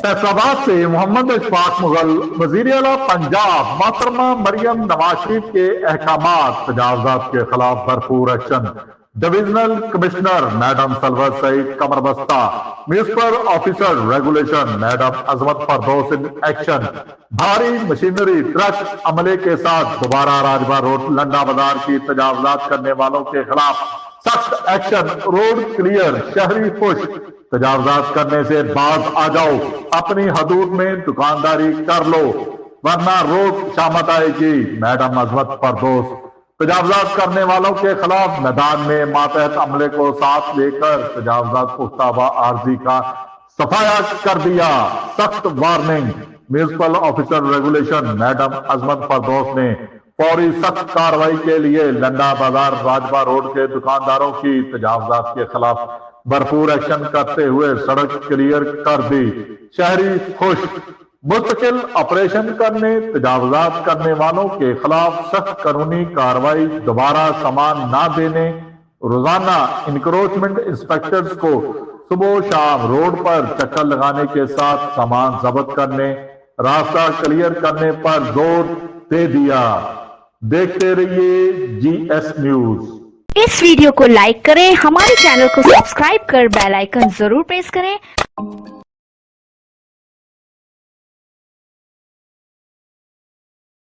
फैसलाबाद से मोहम्मद इशफाक मुगल वजीर आला पंजाब मोहतरमा मरियम नवाज शरीफ के अहकामात तजावजात के खिलाफ भरपूर action. Divisional commissioner madam Salwat Saeed कमरबस्ता, municipal officer regulation madam Azmat Firdaus in action. भारी मशीनरी ट्रक अमले के साथ दोबारा राजभा रोड लंडा बाजार की तजावजात करने वालों के खिलाफ सख्त एक्शन। रोड क्लियर, शहरी खुश, तजावजात करने से बाज आ जाओ, अपनी हदूद में दुकानदारी कर लो वरना रोड शामत आएगी। मैडम अजमत फरदौस। तजावजात करने वालों के खिलाफ मैदान में मातहत अमले को साथ लेकर तजावजात पुख्ता व आर्जी का सफाया कर दिया। सख्त warning. Municipal officer regulation madam Azmat Firdaus ने फौरी सख्त कार्रवाई के लिए लंडा बाजार राजभा रोड के दुकानदारों की तजावजात के खिलाफ भरपूर एक्शन करते हुए सड़क क्लियर कर दी। शहरी खुश। मुस्तकिल ऑपरेशन करने, तजावजात करने वालों के खिलाफ सख्त कानूनी कार्रवाई, दोबारा सामान ना देने, रोजाना इंक्रोचमेंट इंस्पेक्टर्स को सुबह शाम रोड पर चक्कर लगाने के साथ सामान जब्त करने, रास्ता क्लियर करने पर जोर दे दिया। देखते रहिए GS न्यूज। इस वीडियो को लाइक करें, हमारे चैनल को सब्सक्राइब कर बेल आइकन जरूर प्रेस करें।